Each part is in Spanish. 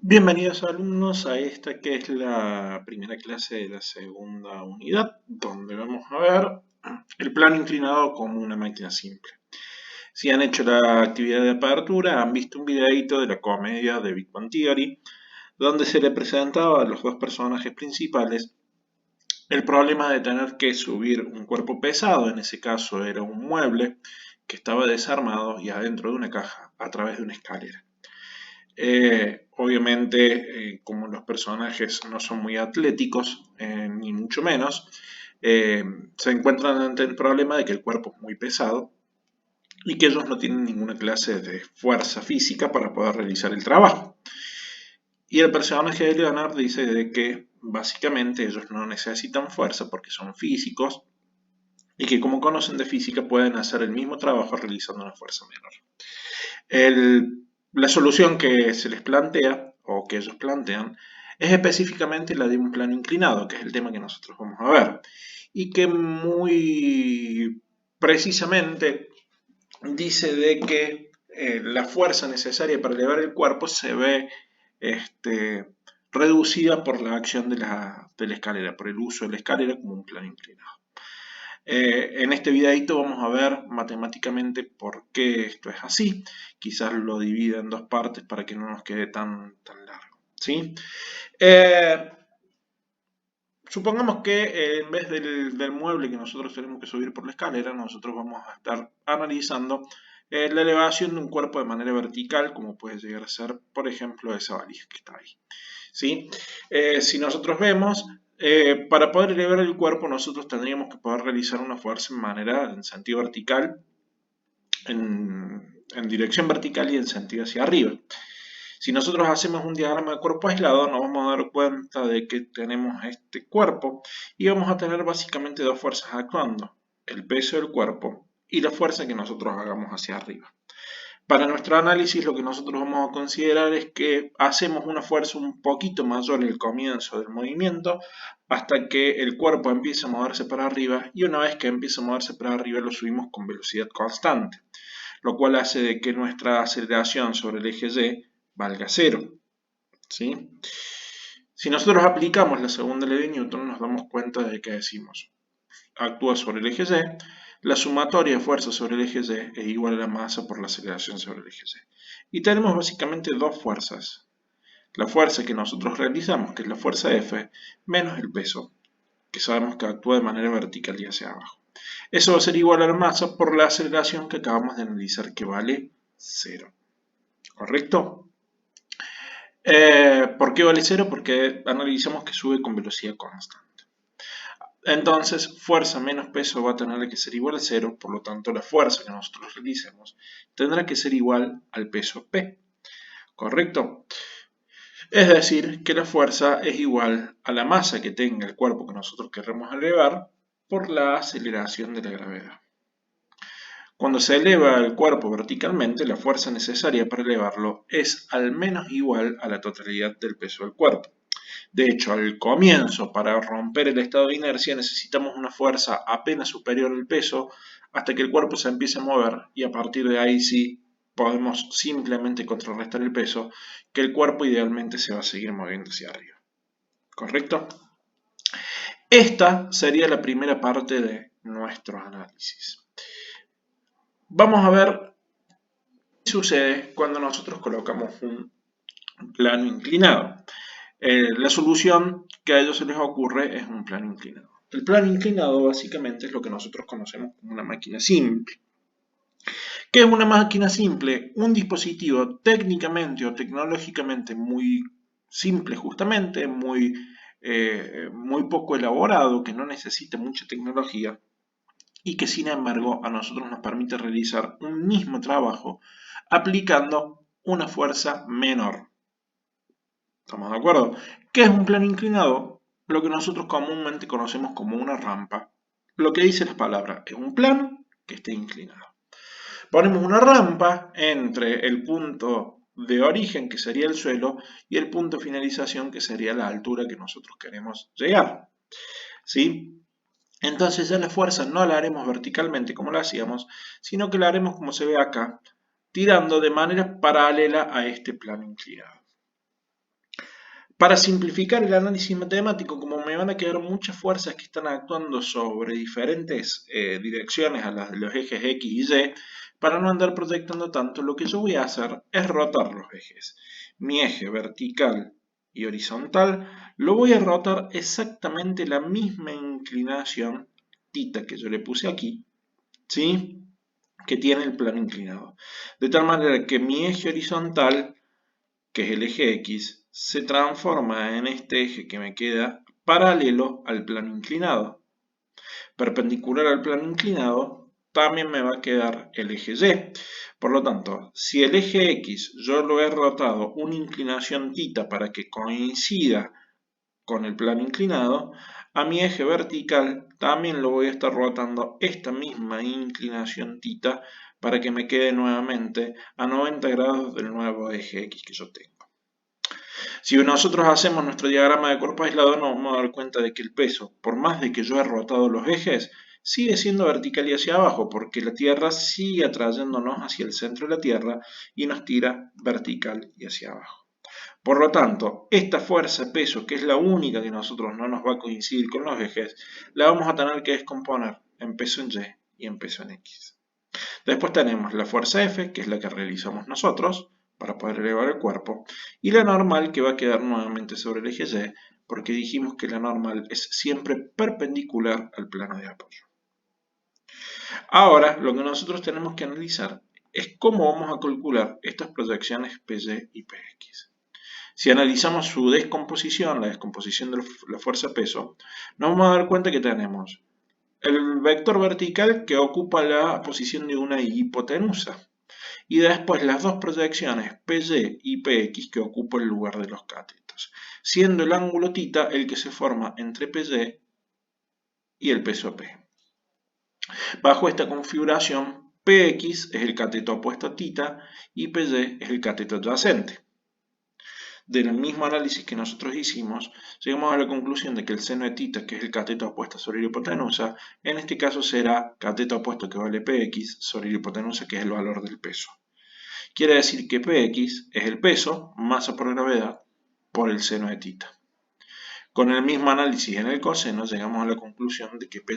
Bienvenidos alumnos a esta que es la primera clase de la segunda unidad, donde vamos a ver el plano inclinado como una máquina simple. Si han hecho la actividad de apertura, han visto un videito de la comedia de Big Bang Theory, donde se le presentaba a los dos personajes principales el problema de tener que subir un cuerpo pesado, en ese caso era un mueble, que estaba desarmado y adentro de una caja a través de una escalera. Obviamente, como los personajes no son muy atléticos, ni mucho menos, eh, se encuentran ante el problema de que el cuerpo es muy pesado y que ellos no tienen ninguna clase de fuerza física para poder realizar el trabajo. Y el personaje de Leonard dice de que básicamente ellos no necesitan fuerza porque son físicos y que como conocen de física pueden hacer el mismo trabajo realizando una fuerza menor. La solución que se les plantea, o que ellos plantean, es específicamente la de un plano inclinado, que es el tema que nosotros vamos a ver, y que muy precisamente dice de que la fuerza necesaria para elevar el cuerpo se ve este, reducida por la acción de la escalera, por el uso de la escalera como un plano inclinado. En este videito vamos a ver matemáticamente por qué esto es así. Quizás lo divida en dos partes para que no nos quede tan largo. ¿Sí? Eh, Supongamos que en vez del mueble que nosotros tenemos que subir por la escalera, nosotros vamos a estar analizando la elevación de un cuerpo de manera vertical, como puede llegar a ser, por ejemplo, esa valija que está ahí. ¿Sí? Si nosotros vemos, para poder elevar el cuerpo nosotros tendríamos que poder realizar una fuerza en sentido vertical, en dirección vertical y en sentido hacia arriba. Si nosotros hacemos un diagrama de cuerpo aislado, nos vamos a dar cuenta de que tenemos este cuerpo y vamos a tener básicamente dos fuerzas actuando, el peso del cuerpo y la fuerza que nosotros hagamos hacia arriba. Para nuestro análisis lo que nosotros vamos a considerar es que hacemos una fuerza un poquito mayor en el comienzo del movimiento hasta que el cuerpo empiece a moverse para arriba y una vez que empiece a moverse para arriba lo subimos con velocidad constante, lo cual hace de que nuestra aceleración sobre el eje Y valga cero. ¿Sí? Si nosotros aplicamos la segunda ley de Newton nos damos cuenta de que decimos actúa sobre el eje Y, la sumatoria de fuerzas sobre el eje Y es igual a la masa por la aceleración sobre el eje Y. Y tenemos básicamente dos fuerzas. La fuerza que nosotros realizamos, que es la fuerza F, menos el peso, que sabemos que actúa de manera vertical y hacia abajo. Eso va a ser igual a la masa por la aceleración que acabamos de analizar, que vale 0. ¿Correcto? ¿Por qué vale 0? Porque analizamos que sube con velocidad constante. Entonces, fuerza menos peso va a tener que ser igual a 0, por lo tanto la fuerza que nosotros realicemos tendrá que ser igual al peso P. ¿Correcto? Es decir, que la fuerza es igual a la masa que tenga el cuerpo que nosotros queremos elevar por la aceleración de la gravedad. Cuando se eleva el cuerpo verticalmente, la fuerza necesaria para elevarlo es al menos igual a la totalidad del peso del cuerpo. De hecho, al comienzo, para romper el estado de inercia, necesitamos una fuerza apenas superior al peso hasta que el cuerpo se empiece a mover y a partir de ahí sí podemos simplemente contrarrestar el peso, que el cuerpo idealmente se va a seguir moviendo hacia arriba. ¿Correcto? Esta sería la primera parte de nuestro análisis. Vamos a ver qué sucede cuando nosotros colocamos un plano inclinado. La solución que a ellos se les ocurre es un plano inclinado. El plano inclinado básicamente es lo que nosotros conocemos como una máquina simple. ¿Qué es una máquina simple? Un dispositivo técnicamente o tecnológicamente muy simple justamente, muy poco elaborado, que no necesita mucha tecnología y que sin embargo a nosotros nos permite realizar un mismo trabajo aplicando una fuerza menor. ¿Estamos de acuerdo? ¿Qué es un plano inclinado? Lo que nosotros comúnmente conocemos como una rampa. Lo que dice la palabra es un plano que esté inclinado. Ponemos una rampa entre el punto de origen, que sería el suelo, y el punto de finalización, que sería la altura que nosotros queremos llegar. ¿Sí? Entonces ya la fuerza no la haremos verticalmente como la hacíamos, sino que la haremos como se ve acá, tirando de manera paralela a este plano inclinado. Para simplificar el análisis matemático, como me van a quedar muchas fuerzas que están actuando sobre diferentes direcciones a las de los ejes X y Y, para no andar proyectando tanto, lo que yo voy a hacer es rotar los ejes. Mi eje vertical y horizontal lo voy a rotar exactamente la misma inclinación θ que yo le puse aquí, ¿sí? Que tiene el plano inclinado. De tal manera que mi eje horizontal, que es el eje X, se transforma en este eje que me queda paralelo al plano inclinado. Perpendicular al plano inclinado, también me va a quedar el eje Y. Por lo tanto, si el eje X yo lo he rotado una inclinación θ para que coincida con el plano inclinado, a mi eje vertical también lo voy a estar rotando esta misma inclinación θ para que me quede nuevamente a 90 grados del nuevo eje X que yo tengo. Si nosotros hacemos nuestro diagrama de cuerpo aislado, nos vamos a dar cuenta de que el peso, por más de que yo he rotado los ejes, sigue siendo vertical y hacia abajo, porque la Tierra sigue atrayéndonos hacia el centro de la Tierra y nos tira vertical y hacia abajo. Por lo tanto, esta fuerza peso, que es la única que nosotros no nos va a coincidir con los ejes, la vamos a tener que descomponer en peso en Y y en peso en X. Después tenemos la fuerza F, que es la que realizamos nosotros para poder elevar el cuerpo, y la normal, que va a quedar nuevamente sobre el eje Y, porque dijimos que la normal es siempre perpendicular al plano de apoyo. Ahora, lo que nosotros tenemos que analizar es cómo vamos a calcular estas proyecciones PY y PX. Si analizamos su descomposición, la descomposición de la fuerza peso, nos vamos a dar cuenta que tenemos el vector vertical que ocupa la posición de una hipotenusa y después las dos proyecciones PY y PX que ocupan el lugar de los catetos, siendo el ángulo θ el que se forma entre PY y el peso P. Bajo esta configuración, PX es el cateto opuesto a θ y PY es el cateto adyacente. Del mismo análisis que nosotros hicimos, llegamos a la conclusión de que el seno de θ, que es el cateto opuesto sobre la hipotenusa, en este caso será cateto opuesto que vale px sobre la hipotenusa, que es el valor del peso. Quiere decir que px es el peso, masa por gravedad, por el seno de θ. Con el mismo análisis en el coseno, llegamos a la conclusión de que py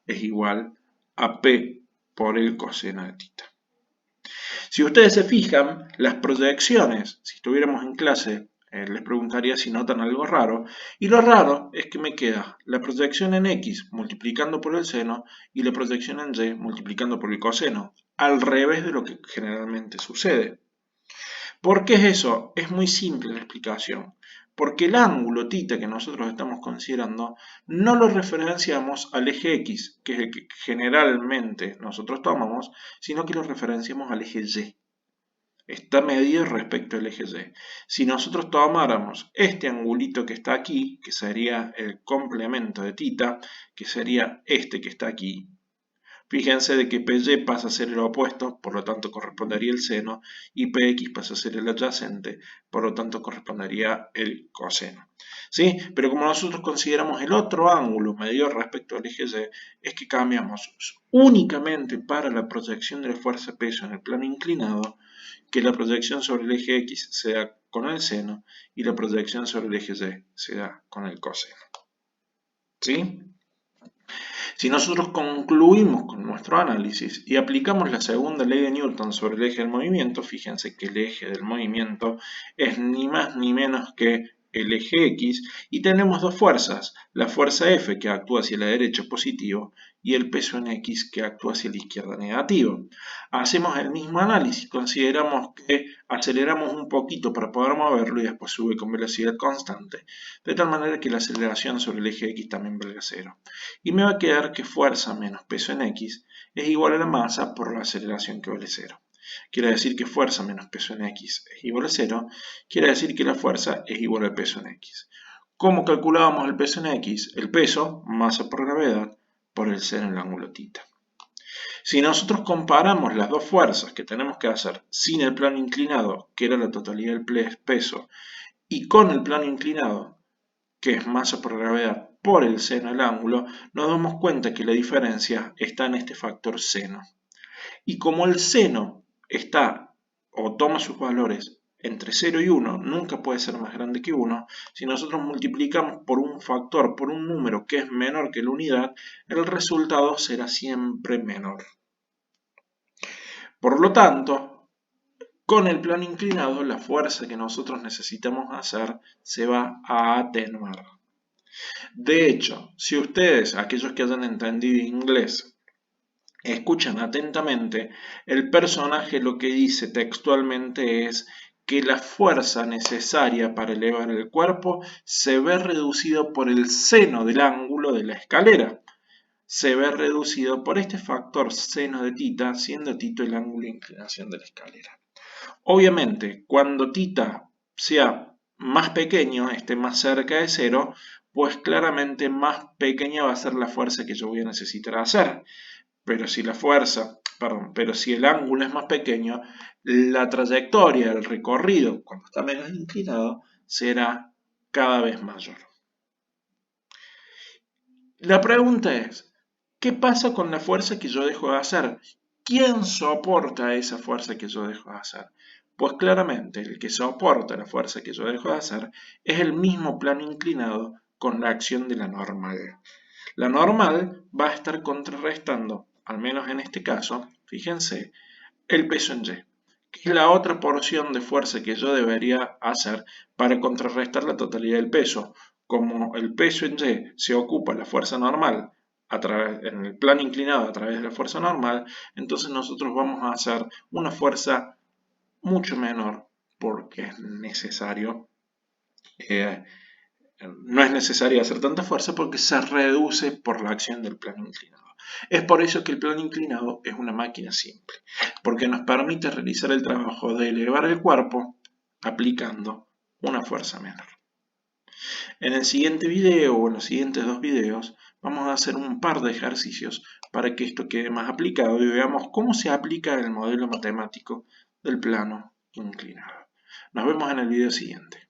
es igual a p por el coseno de θ. Si ustedes se fijan, las proyecciones, si estuviéramos en clase, les preguntaría si notan algo raro, y lo raro es que me queda la proyección en X multiplicando por el seno y la proyección en Y multiplicando por el coseno, al revés de lo que generalmente sucede. ¿Por qué es eso? Es muy simple la explicación. Porque el ángulo θ que nosotros estamos considerando no lo referenciamos al eje X, que es el que generalmente nosotros tomamos, sino que lo referenciamos al eje Y. Está medido respecto al eje Y. Si nosotros tomáramos este angulito que está aquí, que sería el complemento de θ, que sería este que está aquí, fíjense de que PY pasa a ser el opuesto, por lo tanto correspondería el seno, y PX pasa a ser el adyacente, por lo tanto correspondería el coseno. ¿Sí? Pero como nosotros consideramos el otro ángulo medido respecto al eje Y, es que cambiamos únicamente para la proyección de la fuerza peso en el plano inclinado, que la proyección sobre el eje X se da con el seno y la proyección sobre el eje Y se da con el coseno. ¿Sí? Si nosotros concluimos con nuestro análisis y aplicamos la segunda ley de Newton sobre el eje del movimiento, fíjense que el eje del movimiento es ni más ni menos que el eje X y tenemos dos fuerzas, la fuerza F que actúa hacia la derecha positivo y el peso en X que actúa hacia la izquierda negativo. Hacemos el mismo análisis, consideramos que aceleramos un poquito para poder moverlo y después sube con velocidad constante, de tal manera que la aceleración sobre el eje X también valga cero. Y me va a quedar que fuerza menos peso en X es igual a la masa por la aceleración que vale cero. Quiere decir que fuerza menos peso en X es igual a 0, quiere decir que la fuerza es igual al peso en X. ¿Cómo calculábamos el peso en X? El peso, masa por gravedad, por el seno del ángulo θ. Si nosotros comparamos las dos fuerzas que tenemos que hacer sin el plano inclinado, que era la totalidad del peso, y con el plano inclinado, que es masa por gravedad por el seno del ángulo, nos damos cuenta que la diferencia está en este factor seno. Y como el seno está o toma sus valores entre 0 y 1 nunca puede ser más grande que 1, si nosotros multiplicamos por un factor, por un número que es menor que la unidad, el resultado será siempre menor. Por lo tanto, con el plano inclinado, la fuerza que nosotros necesitamos hacer se va a atenuar. De hecho, si ustedes, aquellos que hayan entendido inglés, escuchan atentamente, el personaje lo que dice textualmente es que la fuerza necesaria para elevar el cuerpo se ve reducido por el seno del ángulo de la escalera. Se ve reducido por este factor seno de tita, siendo tito el ángulo de inclinación de la escalera. Obviamente, cuando tita sea más pequeño, esté más cerca de cero, pues claramente más pequeña va a ser la fuerza que yo voy a necesitar hacer. Pero si pero si el ángulo es más pequeño, la trayectoria, el recorrido, cuando está menos inclinado, será cada vez mayor. La pregunta es, ¿qué pasa con la fuerza que yo dejo de hacer? ¿Quién soporta esa fuerza que yo dejo de hacer? Pues claramente el que soporta la fuerza que yo dejo de hacer es el mismo plano inclinado con la acción de la normal. La normal va a estar contrarrestando, al menos en este caso, fíjense, el peso en Y, que es la otra porción de fuerza que yo debería hacer para contrarrestar la totalidad del peso. Como el peso en Y se ocupa la fuerza normal en el plano inclinado a través de la fuerza normal, entonces nosotros vamos a hacer una fuerza mucho menor porque es necesario no es necesario hacer tanta fuerza porque se reduce por la acción del plano inclinado. Es por eso que el plano inclinado es una máquina simple, porque nos permite realizar el trabajo de elevar el cuerpo aplicando una fuerza menor. En el siguiente video o en los siguientes dos videos vamos a hacer un par de ejercicios para que esto quede más aplicado y veamos cómo se aplica el modelo matemático del plano inclinado. Nos vemos en el video siguiente.